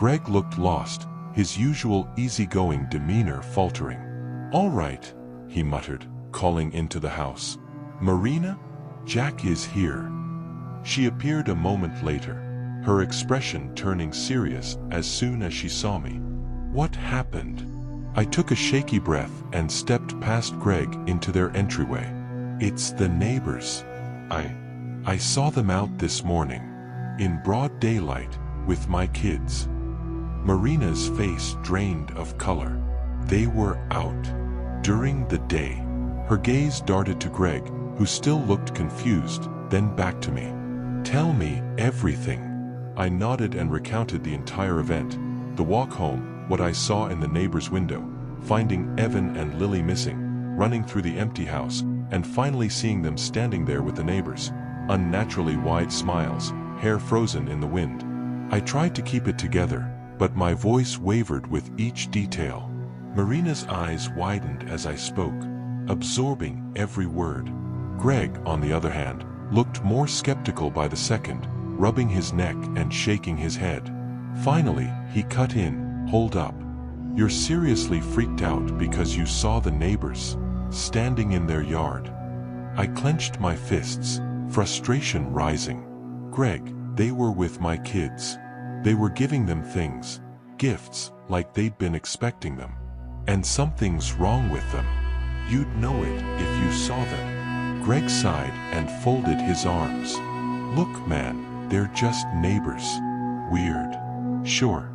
Greg looked lost, his usual easygoing demeanor faltering. "All right," he muttered, calling into the house. "Marina? Jack is here." She appeared a moment later, her expression turning serious as soon as she saw me. "What happened?" I took a shaky breath and stepped past Greg into their entryway. "It's the neighbors. I saw them out this morning, in broad daylight, with my kids." Marina's face drained of color. "They were out during the day." Her gaze darted to Greg, who still looked confused, then back to me. "Tell me everything." I nodded and recounted the entire event. The walk home, what I saw in the neighbor's window, finding Evan and Lily missing, running through the empty house, and finally seeing them standing there with the neighbors, unnaturally wide smiles, hair frozen in the wind. I tried to keep it together, but my voice wavered with each detail. Marina's eyes widened as I spoke, absorbing every word. Greg, on the other hand, looked more skeptical by the second, rubbing his neck and shaking his head. Finally, he cut in, "Hold up. You're seriously freaked out because you saw the neighbors standing in their yard?" I clenched my fists, frustration rising. "Greg, they were with my kids. They were giving them things, gifts, like they'd been expecting them. And something's wrong with them. You'd know it if you saw them." Greg sighed and folded his arms. "Look, man, they're just neighbors. Weird. Sure.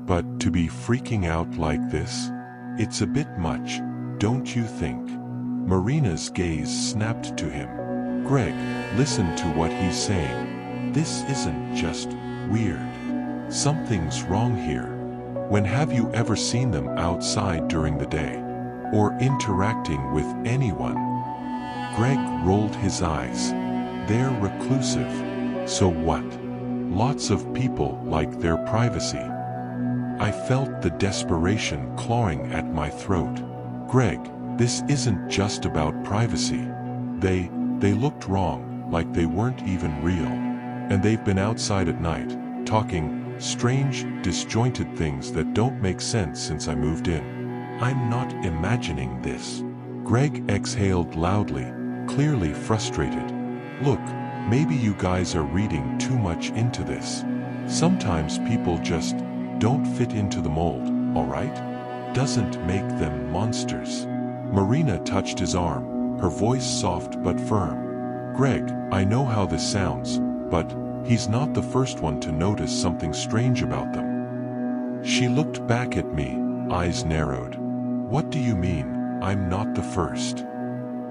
But to be freaking out like this? It's a bit much, don't you think?" Marina's gaze snapped to him. "Greg, listen to what he's saying. This isn't just weird. Something's wrong here. When have you ever seen them outside during the day? Or interacting with anyone?" Greg rolled his eyes. "They're reclusive. So what? Lots of people like their privacy." I felt the desperation clawing at my throat. "Greg, this isn't just about privacy. They looked wrong, like they weren't even real. And they've been outside at night, talking strange, disjointed things that don't make sense since I moved in. I'm not imagining this." Greg exhaled loudly, clearly frustrated. "Look, maybe you guys are reading too much into this. Sometimes people just don't fit into the mold, all right? Doesn't make them monsters." Marina touched his arm, her voice soft but firm. "Greg, I know how this sounds, but he's not the first one to notice something strange about them." She looked back at me, eyes narrowed. "What do you mean, I'm not the first?"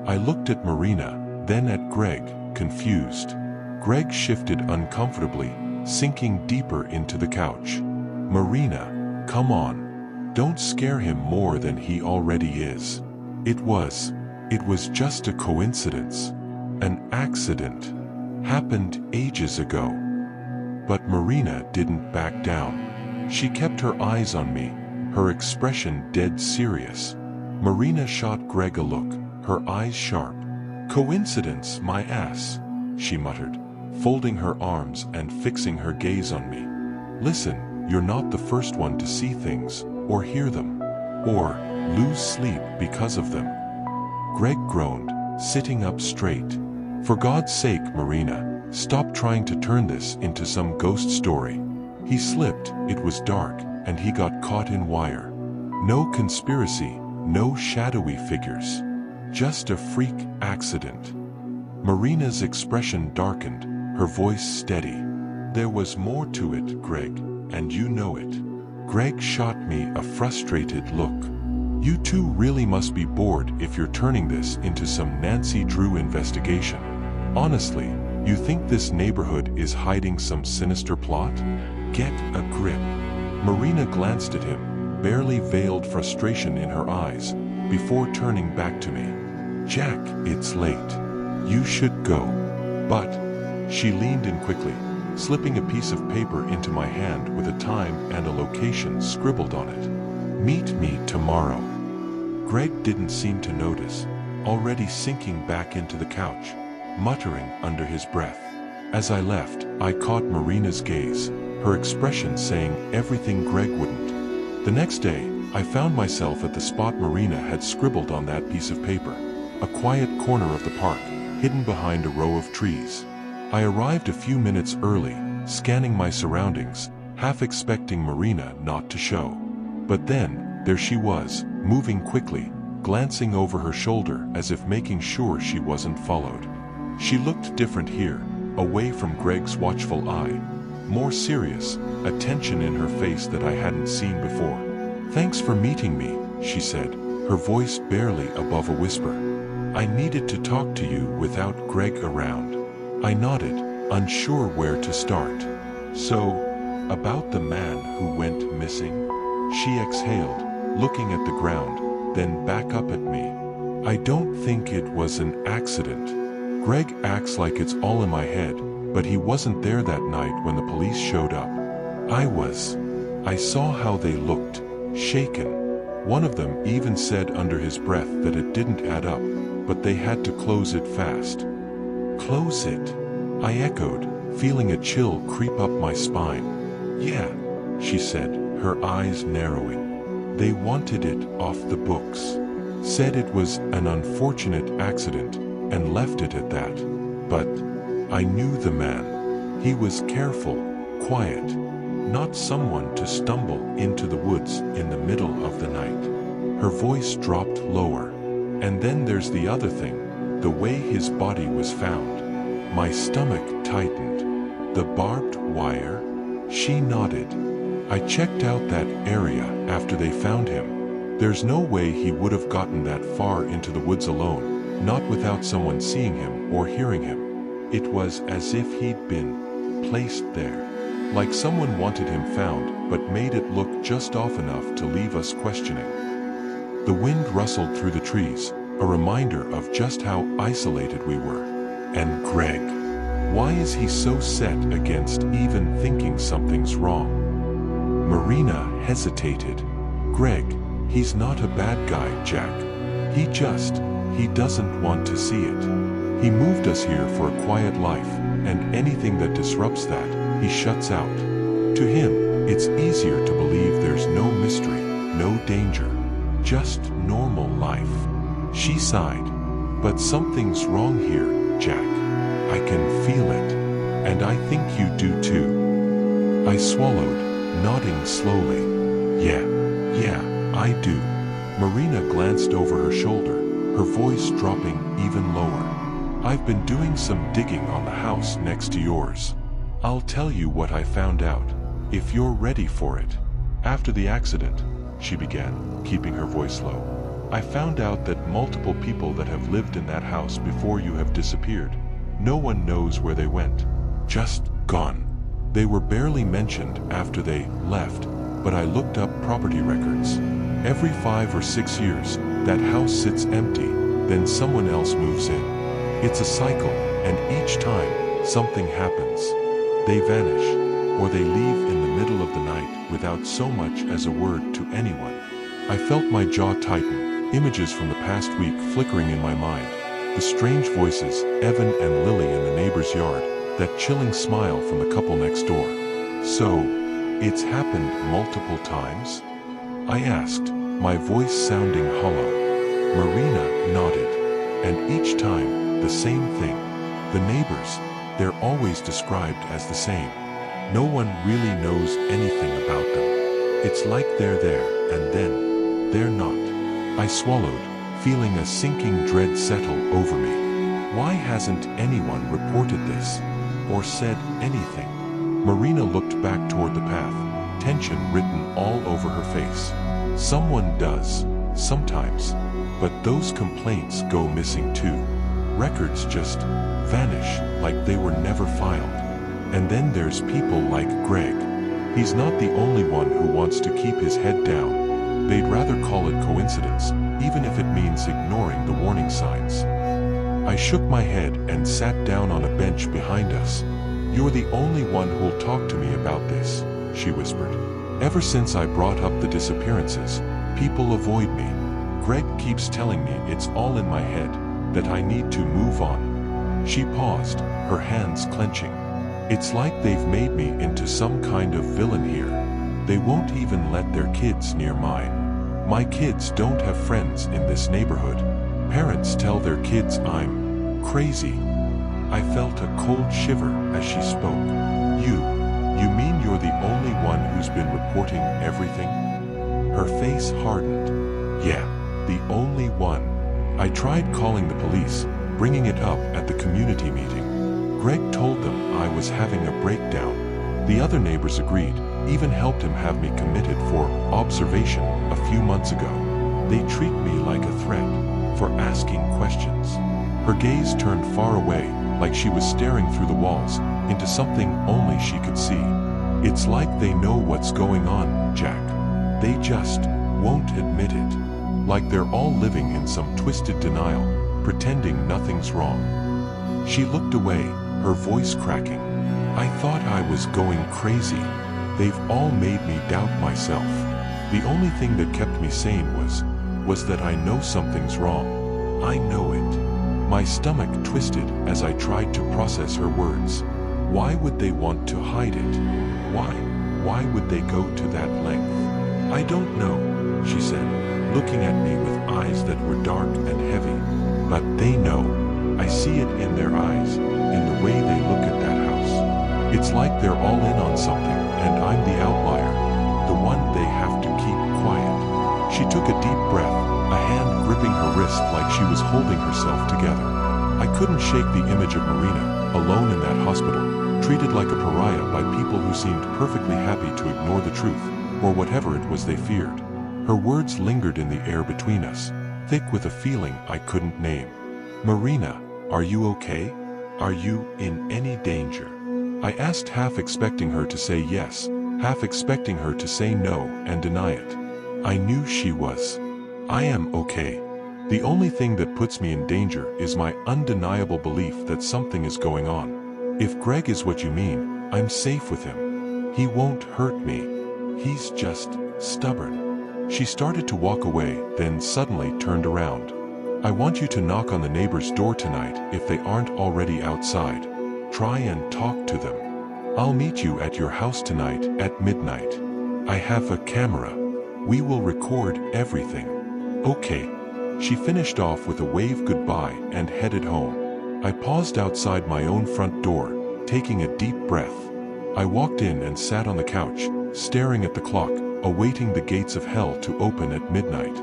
I looked at Marina, then at Greg, confused. Greg shifted uncomfortably, sinking deeper into the couch. "Marina, come on. Don't scare him more than he already is. It was just a coincidence. An accident. Happened ages ago." But Marina didn't back down. She kept her eyes on me, her expression dead serious. Marina shot Greg a look, her eyes sharp. "Coincidence, my ass," she muttered, folding her arms and fixing her gaze on me. "Listen, you're not the first one to see things, or hear them, or lose sleep because of them." Greg groaned, sitting up straight. "For God's sake, Marina, stop trying to turn this into some ghost story." He slipped, it was dark, and he got caught in wire. No conspiracy, no shadowy figures. Just a freak accident. Marina's expression darkened, her voice steady. "There was more to it, Greg, and you know it." Greg shot me a frustrated look. "You two really must be bored if you're turning this into some Nancy Drew investigation. Honestly, you think this neighborhood is hiding some sinister plot? Get a grip." Marina glanced at him, barely veiled frustration in her eyes, before turning back to me. "Jack, it's late. You should go." "But," she leaned in quickly, slipping a piece of paper into my hand with a time and a location scribbled on it. "Meet me tomorrow." Greg didn't seem to notice, already sinking back into the couch, muttering under his breath. As I left, I caught Marina's gaze, her expression saying everything Greg wouldn't. The next day, I found myself at the spot Marina had scribbled on that piece of paper, a quiet corner of the park, hidden behind a row of trees. I arrived a few minutes early, scanning my surroundings, half expecting Marina not to show. But then, there she was, moving quickly, glancing over her shoulder as if making sure she wasn't followed. She looked different here, away from Greg's watchful eye. More serious, a tension in her face that I hadn't seen before. "Thanks for meeting me," she said, her voice barely above a whisper. "I needed to talk to you without Greg around." I nodded, unsure where to start. "So, about the man who went missing?" She exhaled, looking at the ground, then back up at me. "I don't think it was an accident. Greg acts like it's all in my head, but he wasn't there that night when the police showed up. I saw how they looked, shaken. One of them even said under his breath that it didn't add up, but they had to close it fast." "Close it?" I echoed, feeling a chill creep up my spine. "Yeah," she said, her eyes narrowing. "They wanted it off the books. Said it was an unfortunate accident, and left it at that. But I knew the man. He was careful, quiet, not someone to stumble into the woods in the middle of the night." Her voice dropped lower. "And then there's the other thing, the way his body was found." My stomach tightened. "The barbed wire?" She nodded. "I checked out that area after they found him. There's no way he would have gotten that far into the woods alone, not without someone seeing him or hearing him. It was as if he'd been placed there. Like someone wanted him found, but made it look just off enough to leave us questioning." The wind rustled through the trees, a reminder of just how isolated we were. "And Greg? Why is he so set against even thinking something's wrong?" Marina hesitated. "Greg, he's not a bad guy, Jack. He doesn't want to see it. He moved us here for a quiet life, and anything that disrupts that, he shuts out. To him, it's easier to believe there's no mystery, no danger, just normal life." She sighed. "But something's wrong here, Jack. I can feel it. And I think you do too." I swallowed, nodding slowly. Yeah, I do." Marina glanced over her shoulder, her voice dropping even lower. "I've been doing some digging on the house next to yours. I'll tell you what I found out, if you're ready for it. After the accident," she began, keeping her voice low, "I found out that multiple people that have lived in that house before you have disappeared. No one knows where they went. Just gone. They were barely mentioned after they left, but I looked up property records. Every 5 or 6 years, that house sits empty, then someone else moves in. It's a cycle, and each time, something happens. They vanish, or they leave in the middle of the night without so much as a word to anyone." I felt my jaw tighten, images from the past week flickering in my mind. The strange voices, Evan and Lily in the neighbor's yard, that chilling smile from the couple next door. "So, it's happened multiple times?" I asked, my voice sounding hollow. Marina nodded. "And each time, the same thing. The neighbors, they're always described as the same. No one really knows anything about them. It's like they're there, and then, they're not." I swallowed, feeling a sinking dread settle over me. Why hasn't anyone reported this? Or said anything? Marina looked back toward the path, tension written all over her face. "Someone does, sometimes. But those complaints go missing too. Records just vanish like they were never filed. And then there's people like Greg. He's not the only one who wants to keep his head down. They'd rather call it coincidence, even if it means ignoring the warning signs." I shook my head and sat down on a bench behind us. "You're the only one who'll talk to me about this," she whispered. "Ever since I brought up the disappearances, people avoid me. Greg keeps telling me it's all in my head, that I need to move on." She paused, her hands clenching. It's like they've made me into some kind of villain here. They won't even let their kids near mine. My kids don't have friends in this neighborhood. Parents tell their kids I'm crazy. I felt a cold shiver as she spoke. You mean you're the only one who's been reporting everything? Her face hardened. Yeah, the only one. I tried calling the police, bringing it up at the community meeting. Greg told them I was having a breakdown. The other neighbors agreed, even helped him have me committed for observation a few months ago. They treat me like a threat for asking questions. Her gaze turned far away, like she was staring through the walls, into something only she could see. It's like they know what's going on, Jack. They just won't admit it. Like they're all living in some twisted denial, pretending nothing's wrong. She looked away, her voice cracking. I thought I was going crazy. They've all made me doubt myself. The only thing that kept me sane was that I know something's wrong. I know it. My stomach twisted as I tried to process her words. Why would they want to hide it? Why would they go to that length? I don't know, she said, looking at me with eyes that were dark and heavy. But they know. I see it in their eyes, in the way they look at that house. It's like they're all in on something, and I'm the outlier, the one they have to keep quiet. She took a deep breath, a hand gripping her wrist like she was holding herself together. I couldn't shake the image of Marina, alone in that hospital, treated like a pariah by people who seemed perfectly happy to ignore the truth, or whatever it was they feared. Her words lingered in the air between us, thick with a feeling I couldn't name. Marina, are you okay? Are you in any danger? I asked, half expecting her to say yes, half expecting her to say no and deny it. I knew she was. I am okay. The only thing that puts me in danger is my undeniable belief that something is going on. If Greg is what you mean, I'm safe with him. He won't hurt me. He's just stubborn. She started to walk away, then suddenly turned around. I want you to knock on the neighbor's door tonight if they aren't already outside. Try and talk to them. I'll meet you at your house tonight at midnight. I have a camera. We will record everything. Okay. She finished off with a wave goodbye and headed home. I paused outside my own front door, taking a deep breath. I walked in and sat on the couch, staring at the clock, awaiting the gates of hell to open at midnight.